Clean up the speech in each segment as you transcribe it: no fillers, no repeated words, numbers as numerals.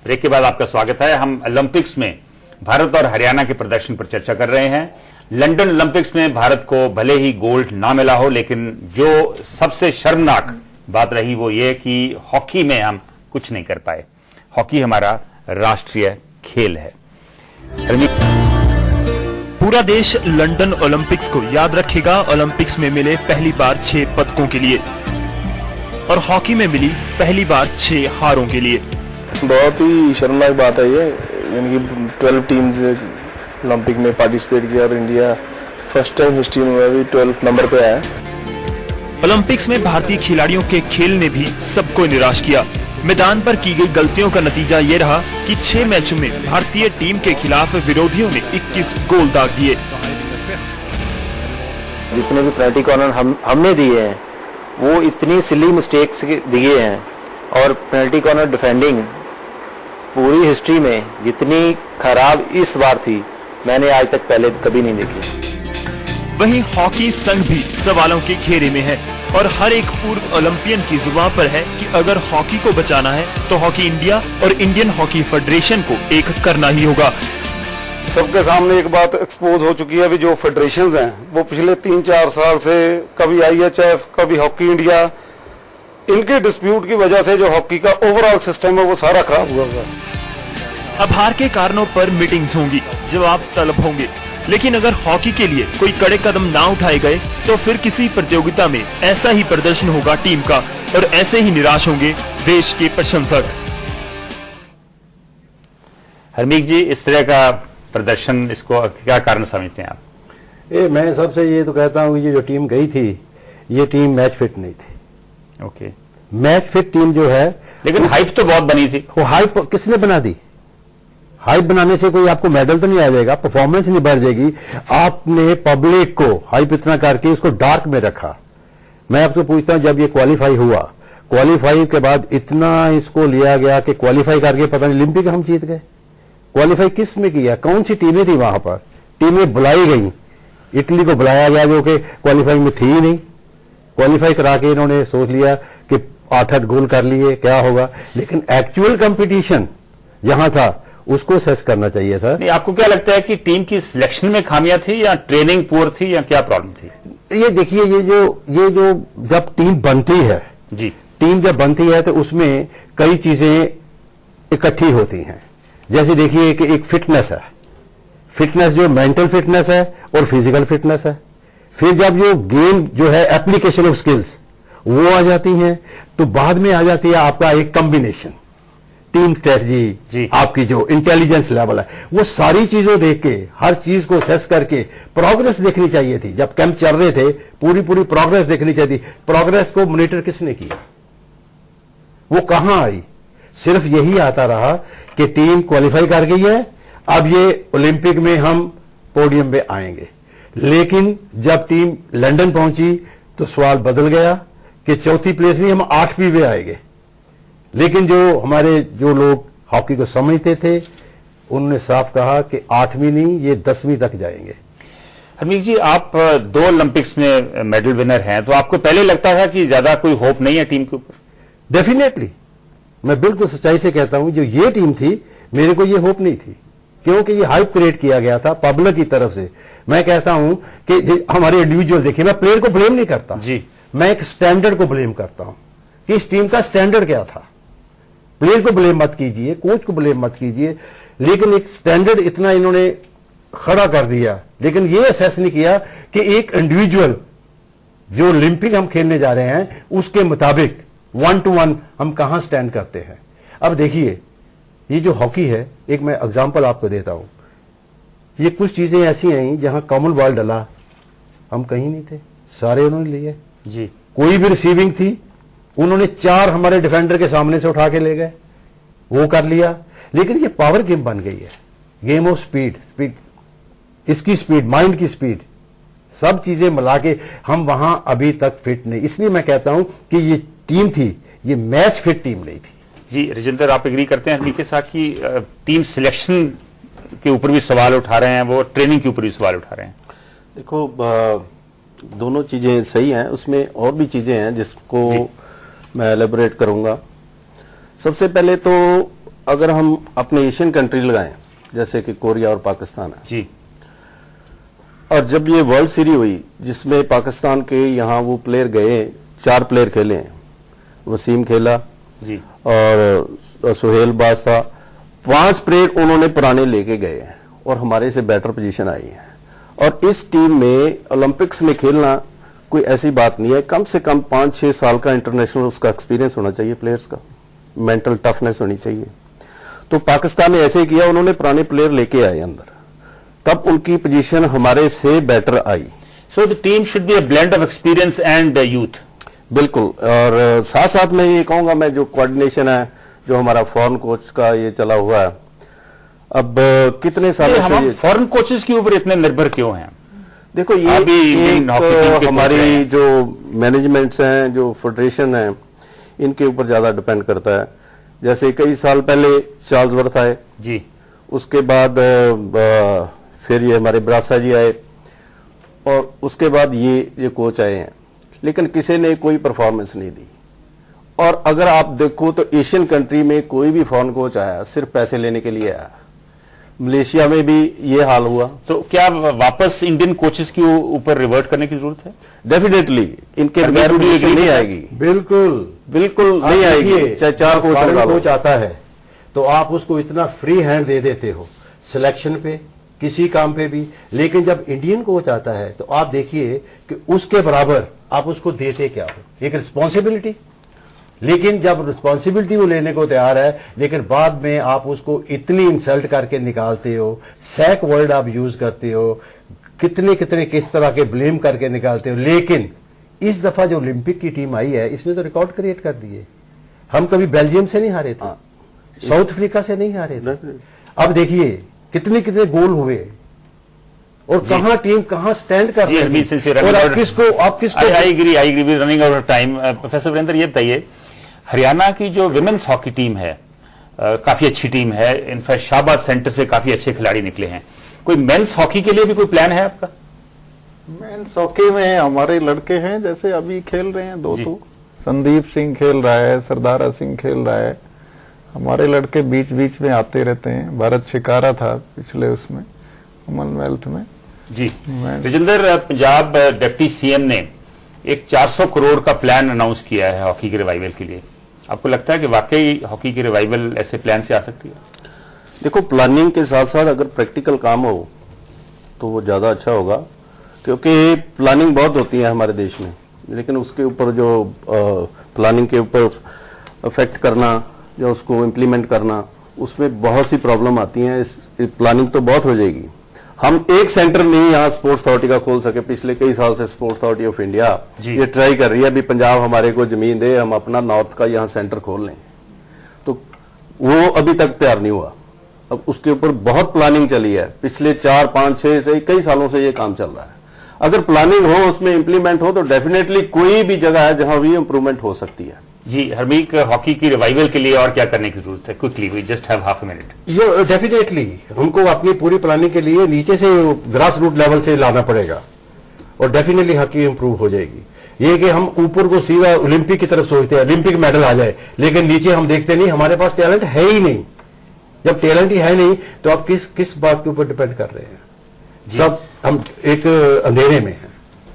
Break के बाद आपका स्वागत है। हम ओलंपिक्स में भारत और हरियाणा के प्रदर्शन पर चर्चा कर रहे हैं। लंदन ओलंपिक्स में भारत को भले ही गोल्ड ना मिला हो, लेकिन जो सबसे शर्मनाक बात रही वो ये कि हॉकी में हम कुछ नहीं कर पाए। हॉकी हमारा राष्ट्रीय खेल है। पूरा देश लंदन ओलंपिक्स को याद रखेगा। ओलंपिक्स में मिले पहली बार 6 पदकों के लिए और हॉकी में मिली पहली बार 6 हारों के लिए। बहुत ही शर्मनाक बात है ये, यानी कि 12 टीम्स ओलंपिक में पार्टिसिपेट किया और इंडिया फर्स्ट टाइम हिस्ट्री में भी 12 नंबर पे आया। ओलंपिक्स में भारतीय खिलाड़ियों के खेल ने भी सबको निराश किया। मैदान पर की गई गलतियों का नतीजा ये रहा कि 6 मैचों में भारतीय टीम के खिलाफ विरोधियों ने 21 गोल दाग दिए। जितने भी पेनल्टी कॉर्नर हमने दिए हैं वो इतनी सिली मिस्टेक्स दिए हैं, और पेनल्टी कॉर्नर डिफेंडिंग पूरी हिस्ट्री में जितनी खराब इस बार थी मैंने आज तक पहले कभी नहीं देखी। वहीं हॉकी संघ भी सवालों के घेरे में है और हर एक पूर्व ओलंपियन की जुबान पर है कि अगर हॉकी को बचाना है तो हॉकी इंडिया और इंडियन हॉकी फेडरेशन को एक करना ही होगा। सबके सामने एक बात एक्सपोज हो चुकी है, अभी जो फेडरेशंस हैं वो पिछले 3-4 साल से कभी IHF कभी हॉकी इंडिया, इनके डिस्प्यूट की वजह से जो हॉकी का ओवरऑल सिस्टम है वो सारा खराब हुआ है। अब हार के कारणों पर मीटिंग्स होंगी, जवाब तलब होंगे, लेकिन अगर हॉकी के लिए कोई कड़े कदम ना उठाए गए तो फिर किसी प्रतियोगिता में ऐसा ही प्रदर्शन होगा टीम का और ऐसे ही निराश होंगे देश के प्रशंसक। हरमीत जी, इस तरह का प्रदर्शन, इसको क्या कारण समझते हैं आप? मैं सबसे ये तो कहता हूँ, ये जो टीम गई थी ये टीम मैच फिट नहीं थी। ओके, मैच फिट टीम जो है, लेकिन हाइप तो बहुत बनी थी। वो हाइप किसने बना दी? हाइप बनाने से कोई आपको मेडल तो नहीं आ जाएगा, परफॉर्मेंस नहीं बढ़ जाएगी। आपने पब्लिक को हाइप इतना करके उसको डार्क में रखा। मैं आपसे पूछता हूं, जब ये क्वालिफाई हुआ, क्वालिफाई के बाद इतना इसको लिया गया कि क्वालिफाई करके पता नहीं ओलंपिक हम जीत गए। क्वालिफाई किस में किया? कौन सी टीमें थी वहां पर? टीमें बुलाई गई, इटली को बुलाया गया जो कि क्वालिफाई में थी ही नहीं। क्वालिफाई करा के इन्होंने सोच लिया कि 8-8 गोल कर लिए, क्या होगा। लेकिन एक्चुअल कंपटीशन जहां था उसको सेस करना चाहिए था। नहीं, आपको क्या लगता है कि टीम की सिलेक्शन में खामियां थी या ट्रेनिंग पुअर थी या क्या प्रॉब्लम थी? ये देखिए, ये जो जब टीम बनती है जी, टीम जब बनती है तो उसमें कई चीजें इकट्ठी होती हैं। जैसे देखिए कि एक फिटनेस है, फिटनेस जो मेंटल फिटनेस है और फिजिकल फिटनेस है। फिर जब जो गेम जो है एप्लीकेशन ऑफ स्किल्स वो आ जाती हैं, तो बाद में आ जाती है आपका एक कॉम्बिनेशन, टीम स्ट्रेटजी, आपकी जो इंटेलिजेंस लेवल है, वो सारी चीजों देख के हर चीज को सेस करके प्रोग्रेस देखनी चाहिए थी। जब कैंप चल रहे थे पूरी प्रोग्रेस देखनी चाहिए थी। प्रोग्रेस को मॉनिटर किसने किया? वो कहां आई? सिर्फ यही आता रहा कि टीम क्वालिफाई कर गई है, अब ये ओलंपिक में हम पोडियम पे आएंगे। लेकिन जब टीम लंदन पहुंची तो सवाल बदल गया कि चौथी प्लेस नहीं, हम 8वीं पे आएंगे। लेकिन जो हमारे जो लोग हॉकी को समझते थे उन्होंने साफ कहा कि 8वीं नहीं, ये 10वीं तक जाएंगे। हरमीत जी, आप 2 ओलंपिक्स में मेडल विनर हैं, तो आपको पहले लगता था कि ज्यादा कोई होप नहीं है टीम के ऊपर? डेफिनेटली, मैं बिल्कुल सच्चाई से कहता हूं, जो ये टीम थी मेरे को ये होप नहीं थी, क्योंकि ये हाइप क्रिएट किया गया था पब्लिक की तरफ से। मैं कहता हूं कि हमारे इंडिविजुअल, देखिए मैं प्लेयर को ब्लेम नहीं करता जी, मैं एक स्टैंडर्ड को ब्लेम करता हूं कि इस टीम का स्टैंडर्ड क्या था। प्लेयर को ब्लेम मत कीजिए, कोच को ब्लेम मत कीजिए, लेकिन एक स्टैंडर्ड इतना इन्होंने खड़ा कर दिया। लेकिन ये असेस नहीं किया कि एक इंडिविजुअल जो ओलंपिक हम खेलने जा रहे हैं उसके मुताबिक 1 to 1 हम कहां स्टैंड करते हैं। अब देखिए, ये जो हॉकी है, एक मैं एग्जांपल आपको देता हूं। ये कुछ चीजें ऐसी आई जहां कॉमनवेल्थ डला, हम कहीं नहीं थे, सारे उन्होंने लिए जी। कोई कोई भी रिसीविंग थी, उन्होंने 4 हमारे डिफेंडर के सामने से उठा के ले गए, वो कर लिया। लेकिन ये पावर गेम बन गई है, गेम ऑफ स्पीड, इसकी स्पीड, माइंड की स्पीड, सब चीजें मिला के हम वहां अभी तक फिट नहीं। इसलिए मैं कहता हूं कि ये टीम थी, ये मैच फिट टीम नहीं थी। जी राजेंद्र, आप एग्री करते हैं हरमीत के साथ कि टीम सिलेक्शन के ऊपर भी सवाल उठा रहे हैं, वो ट्रेनिंग के ऊपर भी सवाल उठा रहे हैं? देखो, दोनों चीजें सही हैं, उसमें और भी चीजें हैं जिसको मैं एलेबोरेट करूंगा। सबसे पहले तो अगर हम अपने एशियन कंट्री लगाएं जैसे कि कोरिया और पाकिस्तान है जी, और जब ये वर्ल्ड सीरीज हुई जिसमें पाकिस्तान के यहाँ वो प्लेयर गए, 4 प्लेयर खेले हैं, वसीम खेला जी, और सुहेल बाज था, 5 प्लेयर उन्होंने पुराने लेके गए हैं और हमारे से बेटर पोजीशन आई है। और इस टीम में ओलंपिक्स में खेलना कोई ऐसी बात नहीं है, कम से कम 5-6 साल का इंटरनेशनल उसका एक्सपीरियंस होना चाहिए, प्लेयर्स का मेंटल टफनेस होनी चाहिए। तो पाकिस्तान ने ऐसे ही किया, उन्होंने पुराने प्लेयर लेके आए अंदर, तब उनकी पोजीशन हमारे से better I. So the team should be a blend of experience and youth. बिल्कुल, और साथ साथ मैं ये कहूंगा, मैं जो कोऑर्डिनेशन है जो हमारा फॉरेन कोच का ये चला हुआ है, अब कितने सालों से हम फॉरेन कोचेस के ऊपर इतने निर्भर क्यों हैं? देखो ये एक हमारी जो मैनेजमेंट्स हैं, जो फेडरेशन है, इनके ऊपर ज्यादा डिपेंड करता है। जैसे कई साल पहले चार्ल्सवर्थ आए जी, उसके बाद फिर ये हमारे ब्रासा जी आए और उसके बाद ये कोच आए हैं, लेकिन किसी ने कोई परफॉर्मेंस नहीं दी। और अगर आप देखो तो एशियन कंट्री में कोई भी फॉरेन कोच आया सिर्फ पैसे लेने के लिए आया। मलेशिया में भी ये हाल हुआ। तो क्या वापस इंडियन कोचेस के ऊपर रिवर्ट करने की जरूरत है? डेफिनेटली, इनके बगैर नहीं आएगी। बिल्कुल बिल्कुल नहीं आएगी। चाहे 4 कोच आता है तो आप उसको इतना फ्री हैंड दे देते हो सिलेक्शन पे, किसी काम पे भी, लेकिन जब इंडियन कोच आता है तो आप देखिए कि उसके बराबर आप उसको देते क्या हो, एक रिस्पॉन्सिबिलिटी। लेकिन जब रिस्पॉन्सिबिलिटी वो लेने को तैयार है, लेकिन बाद में आप उसको इतनी इंसल्ट करके निकालते हो, सैक वर्ड आप यूज करते हो, कितने कितने किस तरह के ब्लेम करके निकालते हो। लेकिन इस दफा जो ओलंपिक की टीम आई है, इसने तो रिकॉर्ड क्रिएट कर दिए। हम कभी बेल्जियम से नहीं हारे थे, साउथ अफ्रीका से नहीं हारे थे। अब देखिए कितने कितने गोल हुए और कहां टीम कहां स्टैंड कर रही है। और आप किसको I agree running out of time. Professor Virendra, ये बताइए, हरियाणा की जो विमेंस हॉकी टीम है काफी अच्छी टीम है, इनफैक्ट शाहबाद सेंटर से काफी अच्छे खिलाड़ी निकले हैं। कोई मेंस हॉकी के लिए भी कोई प्लान है आपका? मेंस हॉकी में हमारे लड़के हैं, जैसे अभी खेल रहे हैं 2 तो संदीप सिंह खेल रहा है, सरदारा सिंह खेल रहा है। हमारे लड़के बीच बीच में आते रहते हैं। भरत शिकारा था पिछले उसमें कॉमनवेल्थ में। जी राजेंद्र, पंजाब डिप्टी सीएम ने एक 400 करोड़ का प्लान अनाउंस किया है हॉकी के रिवाइवल के लिए। आपको लगता है कि वाकई हॉकी की रिवाइवल ऐसे प्लान से आ सकती है? देखो, प्लानिंग के साथ साथ अगर प्रैक्टिकल काम हो तो वो ज्यादा अच्छा होगा, क्योंकि प्लानिंग बहुत होती है हमारे देश में, लेकिन उसके ऊपर जो प्लानिंग के ऊपर इफेक्ट करना, जो उसको इम्प्लीमेंट करना, उसमें बहुत सी प्रॉब्लम आती हैं। प्लानिंग तो बहुत हो जाएगी। हम एक सेंटर नहीं यहाँ स्पोर्ट्स अथॉरिटी का खोल सके। पिछले कई साल से स्पोर्ट्स अथॉरिटी ऑफ इंडिया ये ट्राई कर रही है, अभी पंजाब हमारे को जमीन दे, हम अपना नॉर्थ का यहाँ सेंटर खोल लें, तो वो अभी तक तैयार नहीं हुआ। अब उसके ऊपर बहुत प्लानिंग चली है, पिछले 4, 5, 6 से कई सालों से ये काम चल रहा है। अगर प्लानिंग हो, उसमें इंप्लीमेंट हो, तो डेफिनेटली कोई भी जगह है जहां भी इंप्रूवमेंट हो सकती है। जी हरमीक, हॉकी की रिवाइवल के लिए और क्या करने की जरूरत है? Quickly, we just have half a minute. ये डेफिनेटली हमको अपनी पूरी प्लानिंग के लिए नीचे से ग्रास रूट लेवल से लाना पड़ेगा और डेफिनेटली हॉकी इंप्रूव हो जाएगी। ये कि हम ऊपर को सीधा ओलंपिक की तरफ सोचते हैं, ओलंपिक मेडल आ जाए, लेकिन नीचे हम देखते नहीं, हमारे पास टैलेंट है ही नहीं। जब टैलेंट ही है नहीं तो आप किस बात के ऊपर डिपेंड कर रहे हैं? सब हम एक अंधेरे में हैं।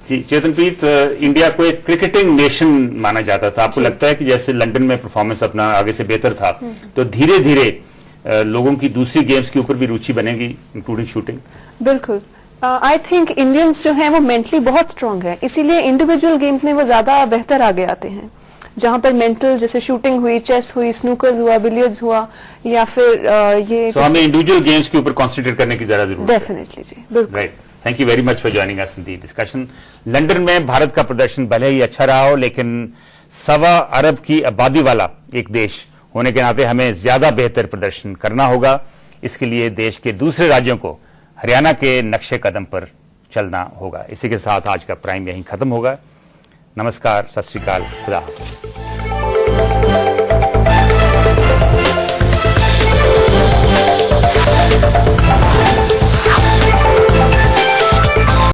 जी चेतनप्रीत, इंडिया को एक क्रिकेटिंग नेशन माना जाता था। आपको लगता है कि जैसे लंदन में परफॉर्मेंस अपना आगे से बेहतर था, तो धीरे धीरे लोगों की दूसरी गेम्स के ऊपर भी रुचि बनेगी, इंक्लूडिंग शूटिंग? बिल्कुल, आई थिंक इंडियंस जो हैं वो मेंटली बहुत स्ट्रांग है, इसीलिए इंडिविजुअल गेम्स में वो ज्यादा बेहतर आगे आते हैं। जहां पर मेंटल, जैसे शूटिंग हुई, चेस हुई, स्नूकर्स हुआ, बिलियर्ड्स हुआ, या फिर ये तो हमें इंडिविजुअल गेम्स के ऊपर कॉन्सेंट्रेट करने की ज्यादा जरूरत है। डेफिनेटली जी, बिल्कुल। Right, thank you very much for joining us in the discussion. London में भारत का प्रदर्शन भले ही अच्छा रहा हो, लेकिन 1.25 अरब की आबादी वाला एक देश होने के नाते हमें ज्यादा बेहतर प्रदर्शन करना होगा। इसके लिए देश के दूसरे राज्यों को हरियाणा के नक्शे कदम पर चलना होगा। इसी के साथ आज का प्राइम यहीं खत्म होगा। नमस्कार, सत श्री अकाल, खुदा हाफिज।